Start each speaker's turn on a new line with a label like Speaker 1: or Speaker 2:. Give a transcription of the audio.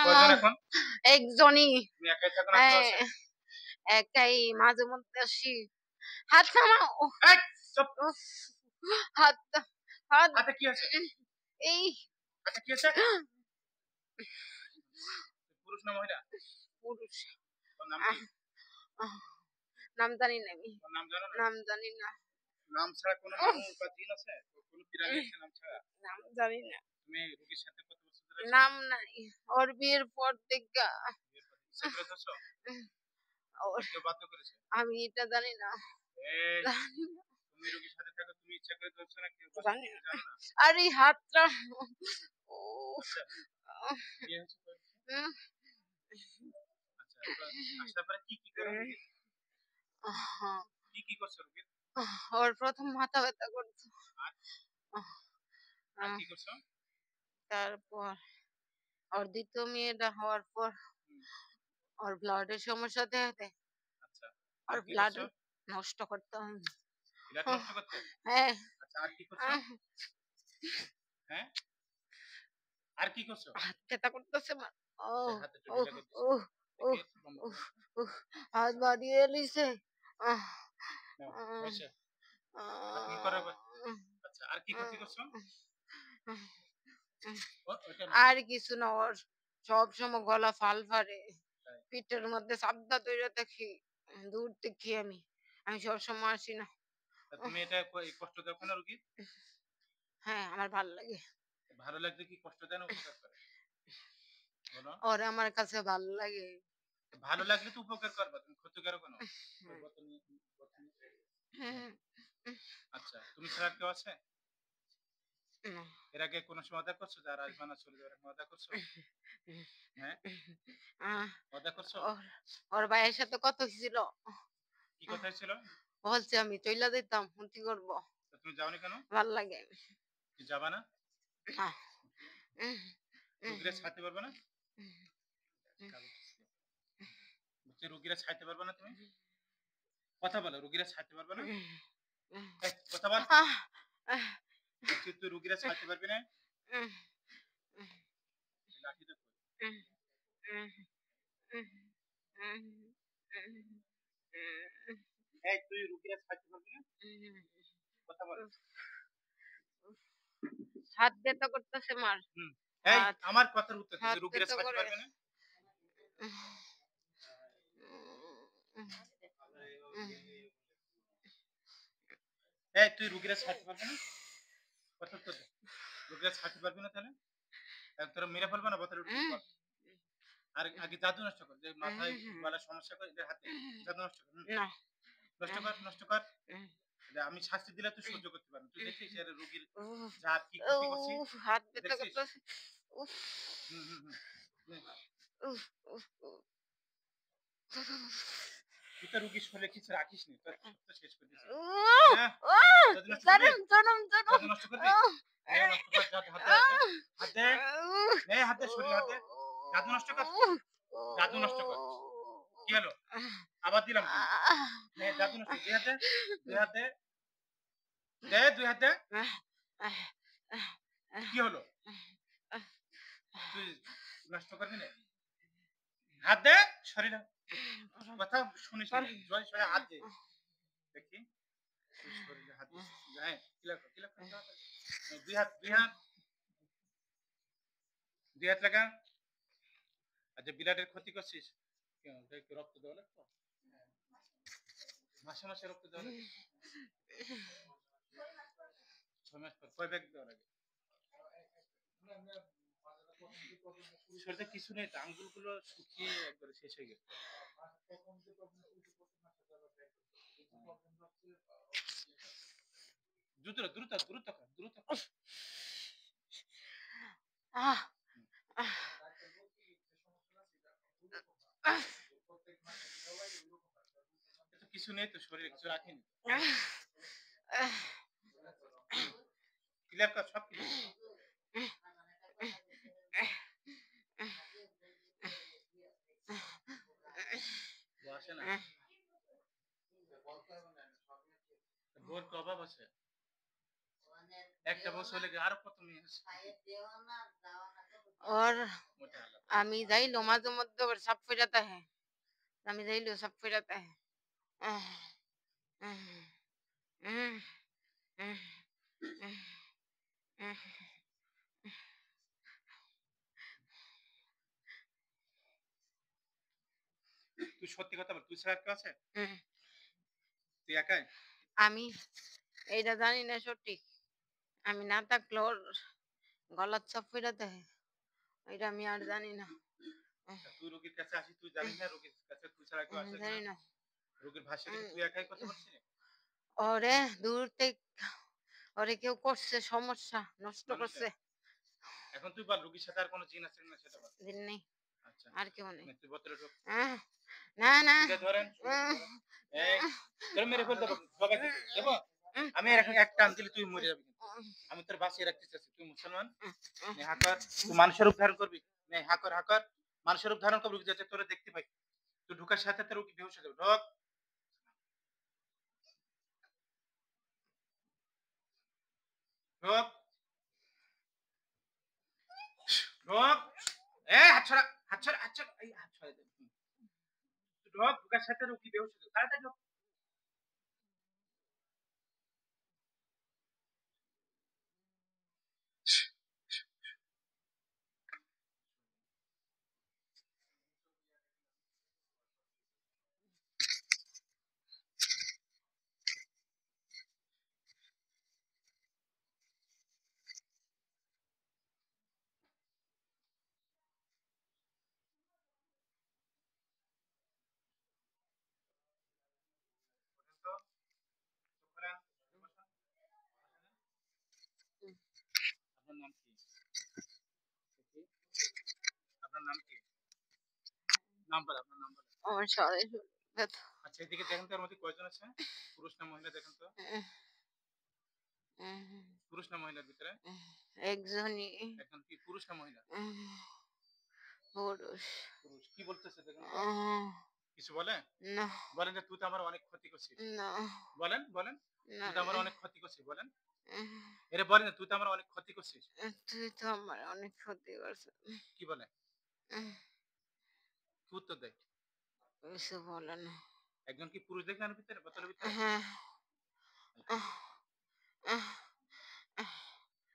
Speaker 1: কয়জন এখন?
Speaker 2: একজনই।
Speaker 1: তুমি একাই থাকো না কেউ আছে?
Speaker 2: একাই মাঝে মধ্যে আসি। হাত নামাও।
Speaker 1: এই চুপ!
Speaker 2: উফ! হাত হাত
Speaker 1: হাতে কি আছে?
Speaker 2: এই
Speaker 1: হাতে কি আছে? পুরুষ না মহিলা?
Speaker 2: পুরুষ।
Speaker 1: তোর নাম কি?
Speaker 2: আহ আহ নাম জানি না আমি।
Speaker 1: তোর নাম জানো না?
Speaker 2: নাম জানি না।
Speaker 1: নাম ছাড়া কোনো
Speaker 2: উফ!
Speaker 1: মানুষ বা জিন আছে? কোনো প্রাণী আছে নাম ছাড়া?
Speaker 2: নাম জানি না।
Speaker 1: তুমি রোগীর সাথে কত বছর ধরে আছো?
Speaker 2: নাম নাই। ওর বিয়ের পর থেকে
Speaker 1: বিয়ের পর ইচ্ছা করে ধরছো?
Speaker 2: ওর
Speaker 1: না কেউ বাধ্য করেছে?
Speaker 2: আমি এটা জানি না।
Speaker 1: এই
Speaker 2: জানি না।
Speaker 1: তুমি রোগীর সাথে থাকো, তুমি ইচ্ছা করে ধরছো না কেউ বাধ্য
Speaker 2: জানি
Speaker 1: করছে
Speaker 2: না।
Speaker 1: জানো না?
Speaker 2: আর এই হাতটা উফ!
Speaker 1: আচ্ছা,
Speaker 2: আহ
Speaker 1: বিয়ে হয়েছে কয় বছর?
Speaker 2: উম
Speaker 1: আচ্ছা, তো আসার পরে কি করো রোগীর?
Speaker 2: আহা
Speaker 1: কি করছো রোগীর?
Speaker 2: ওর ১ম মাথা ব্যথা করতো।
Speaker 1: আর
Speaker 2: আহ
Speaker 1: আর
Speaker 2: আহ
Speaker 1: কি করছো?
Speaker 2: তারপর ওর ২য় মেয়েটা হওয়ার পর
Speaker 1: হুম,
Speaker 2: ওর ব্লাডের সমস্যা দেখা দেয়।
Speaker 1: আচ্ছা। আর
Speaker 2: ওর
Speaker 1: কি
Speaker 2: ব্লাড
Speaker 1: করছো?
Speaker 2: নষ্ট করতে হয়।
Speaker 1: ব্লাড
Speaker 2: ওহ
Speaker 1: নষ্ট করতে?
Speaker 2: হ্যাঁ,
Speaker 1: আচ্ছা, আর কি করছো?
Speaker 2: আহ
Speaker 1: হ্যাঁ? আর কি করছো?
Speaker 2: হাত ব্যথা করতেছে আমার।
Speaker 1: আচ্ছা,
Speaker 2: ওহ
Speaker 1: হাতে একটু
Speaker 2: ওহ
Speaker 1: ঢিলা করে দিছি।
Speaker 2: ওহ
Speaker 1: দেখি
Speaker 2: ওহ
Speaker 1: লম্বা
Speaker 2: ওহ
Speaker 1: করো।
Speaker 2: ওহ হাত বাড়িয়ে লিছে। আহ
Speaker 1: নাও,
Speaker 2: আহ
Speaker 1: হয়েছে। হাত মুখ করো এবার।
Speaker 2: আহ
Speaker 1: আচ্ছা, আর কি ক্ষতি করছো?
Speaker 2: আহ
Speaker 1: ওইটা না।
Speaker 2: আর কিছু না ওর সবসময় গলা ফাড়ে।
Speaker 1: তাই।
Speaker 2: পিঠের মধ্যে চাপদা ধইরা থাকি। দূর দেখি আমি। আমি সবসময় আসি না।
Speaker 1: তা
Speaker 2: উহ,
Speaker 1: তুমি এটা এই কষ্ট দাও কেন রোগীর?
Speaker 2: হ্যাঁ, আমার ভাল লাগে।
Speaker 1: ভালো লাগলে কি কষ্ট দেয় না উপকার করে? বলো।
Speaker 2: ওরে আমার কাছে ভাল লাগে।
Speaker 1: ভালো লাগলে তো উপকার করবা। তুমি ক্ষতি করো কেন? ওই
Speaker 2: হুম,
Speaker 1: বোতল নিয়ে।
Speaker 2: হুম,
Speaker 1: আচ্ছা, তুমি ছাড়া আর কেউ আছে?
Speaker 2: না,
Speaker 1: এর আগে কোনো সময় ওয়াদা করছো যে আর আসবা না, চলে যাবে, ওয়াদা করছো? হ্যাঁ?
Speaker 2: আহ,
Speaker 1: ওয়াদা করছো?
Speaker 2: ওর ওর ভাইয়ের সাথে কথা হইছিল।
Speaker 1: কি কথা ছিল?
Speaker 2: বলছে আমি চইলা যাইতাম। কি করব?
Speaker 1: তা তুমি যাওনি কেন?
Speaker 2: ভাল লাগে।
Speaker 1: কি যাবা না?
Speaker 2: না। উহ, উহ,
Speaker 1: রোগীরা ছাড়তে পারবে না?
Speaker 2: উহ,
Speaker 1: বলছি রোগীরা ছাড়তে পারবে না তুমি? কথা বলো, রোগীরা ছাড়তে পারবে না?
Speaker 2: উহ, উহ,
Speaker 1: এই কথা বল।
Speaker 2: আহ, আহ,
Speaker 1: বলছি তুই রোগীরা ছাড়তে পারবি না?
Speaker 2: উহ, উহ,
Speaker 1: লাঠিটা কই?
Speaker 2: উহ, উহ, উহ, উহ, উহ,
Speaker 1: এই তুই রোগীরা ছাড়তে পারবি না? কথা বল।
Speaker 2: হাত ব্যথা করতেছে মার।
Speaker 1: হুম। এই
Speaker 2: হাত
Speaker 1: আমার কথার উত্তর দে।
Speaker 2: হাত
Speaker 1: তুই রোগীরা
Speaker 2: ব্যথা
Speaker 1: ছাড়তে
Speaker 2: করে।
Speaker 1: পারবি না? এই তুই রোগীরা ছাড়তে পারবি না? কথার উত্তর দে। রোগীরা ছাড়তে পারবি না তাহলে? তোরা মেরে ফেলবে না বোতলে উঠে বল। আর আগে জাদু নষ্ট কর। যে মাথায় গলার সমস্যা করে এদের হাতে জাদু নষ্ট কর।
Speaker 2: না।
Speaker 1: নষ্ট কর, নষ্ট কর। যে আমি শাস্তি দিলে তুই সহ্য করতে পারবি না। তুই দেখছিস এর রোগীর যা কি ক্ষতি করছি?
Speaker 2: হাত ব্যথা
Speaker 1: দেখছিস?
Speaker 2: করতেছে। উফ
Speaker 1: হুম, হুম, হুম। নে,
Speaker 2: উফ উফ
Speaker 1: তুই তো রোগীর শরীরে কিছু রাখিস নি। তোর সব তো শেষ করে দিয়েছিস।
Speaker 2: উহ
Speaker 1: না,
Speaker 2: উহ
Speaker 1: জাদু নষ্ট করবি?
Speaker 2: জনম জনম জনম
Speaker 1: জাদু নষ্ট করবি? নে নষ্ট কর। হাত দে, হাত দে। হাত দে। নে হাত দে, শরীরে হাত দে। জাদু নষ্ট কর। জাদু নষ্ট কর। কি হলো? আবার দিলাম কিন্তু। নে জাদু নষ্ট কর। ২ হাত দে। ২ হাত দে। দে ২ হাত দে। কি হলো? তুই নষ্ট করবি না? হাত দে। শরীরে কথা শুনিস না। জয় সরে হাত দে। দেখি। তুই শরীরে হাত দিছিস। হ্যাঁ, ক্লিয়ার কর, ক্লিয়ার কর। তাড়াতাড়ি। ২ হাত, ২ হাত। ২ হাত লাগা। আচ্ছা বিলাটের ক্ষতি করছিস? কেন? ওটা একটু রক্ত দেওয়া লাগতো? মাসে মাসে রক্ত দেওয়া লাগে? ৬ মাস পর কয় ব্যাগ দেওয়া লাগে? শরীরে কিছু নেই তো, আঙ্গুলগুলো শুকিয়ে একবারে শেষ হয়ে গেছে। দ্রুত দ্রুত দ্রুত কর, দ্রুত কর।
Speaker 2: আহ আহ
Speaker 1: এতো কিছু নেই তো, শরীরে কিছু রাখিনি। ক্লিয়ার কর, সব ক্লিয়ার কর। ও আসে না? বোর কি অভাব আছে? একটা বছর হলে আরো কত মেয়ে আছে?
Speaker 2: और
Speaker 1: मोटे हालत।
Speaker 2: आम्ही जाईल माझं मत साप फिरत आहे आम्ही जाईल साप फिरत आहे आह, आह, आह, आह, आह, आह.
Speaker 1: তুই সত্যি কথা বল, তুই ছাড়া আর কেউ আছে?
Speaker 2: হুম,
Speaker 1: তুই একাই?
Speaker 2: আমি এইটা জানি না সঠিক আমি না থাকলে ওর গলার চাপ ফিরে দেয় এটা আমি আর জানি না
Speaker 1: তা তুই রোগীর কাছে আসিস, তুই জানিস না রোগীর কাছে তুই ছাড়া কেউ আসে কিনা?
Speaker 2: জানি না
Speaker 1: রোগীর ভাষ্য দেখে তুই একাই কথা বলছিস?
Speaker 2: ওরে দূর থেকে ওরে কেউ করছে সমস্যা নষ্ট
Speaker 1: মানুষের?
Speaker 2: করছে
Speaker 1: এখন তুই বল রোগীর সাথে আর কোনো জিন আছে কিনা সেটা বল।
Speaker 2: দিন নেই
Speaker 1: আচ্ছা,
Speaker 2: আর কেউ নেই
Speaker 1: নে তুই বোতলে ঢোক।
Speaker 2: আহ, না না
Speaker 1: ছুরিটা ধরেন, ছুরিটা ধরেন। এই, তোরে মেরে ফেলতে হবে। সবাইকে দেবো? আমি এখন এক টান দিলে তুই মরে যাবি কিন্তু। আমি তোর বাঁচিয়ে রাখতে চাচ্ছি। তুই মুসলমান? নে হা কর। তুই মানুষের রূপ ধারণ করবি। নে হা কর, হা কর। মানুষের রূপ ধারণ কর, রোগী যাতে তোরে দেখতে পাই। তুই ঢোকার সাথে সাথে রোগী বেহুশ হয়ে যাবে। ঢোক, ঢোক, ঢোক। হাত ছড়া, হাত ছড়া, হাত ছড়া। এই হাত ছড়াই দে। তুই ঢোক, ঢোকার সাথে রোগী বেহুশ হয়ে যাবে। তাড়াতাড়ি ঢোক। বসেন তো, চোখ খোলেন। বসেন। আপনার নাম কি? দেখি, আপনার নাম কি? নাম বলেন, আপনার নাম বলেন।
Speaker 2: আমার সারা ব্যথা
Speaker 1: আচ্ছা, এদিকে দেখেন তো এর মধ্যে কয়জন আছে? পুরুষ না মহিলা দেখেন তো? পুরুষ না মহিলার ভিতরে?
Speaker 2: একজনই
Speaker 1: এখন কি পুরুষ না মহিলা?
Speaker 2: পুরুষ
Speaker 1: পুরুষ। কি বলতেছে দেখেন তো?
Speaker 2: আহ,
Speaker 1: কিছু বলে?
Speaker 2: না
Speaker 1: বলেন যে তুই তো আমার অনেক ক্ষতি করছিস।
Speaker 2: না
Speaker 1: বলেন, বলেন।
Speaker 2: না
Speaker 1: তুই তো আমার অনেক ক্ষতি করছিস, বলেন।
Speaker 2: উম,
Speaker 1: এরে বলেন তুই তো আমার অনেক ক্ষতি করছিস।
Speaker 2: তুই তো আমার অনেক ক্ষতি করছিস
Speaker 1: কি বলে?
Speaker 2: উম,
Speaker 1: কি উত্তর দেয়?
Speaker 2: কিছু বলে না
Speaker 1: একজন কি পুরুষ দেখলেন এর ভিতরে, বোতলের ভিতরে?
Speaker 2: হ্যাঁ আহ, আহ,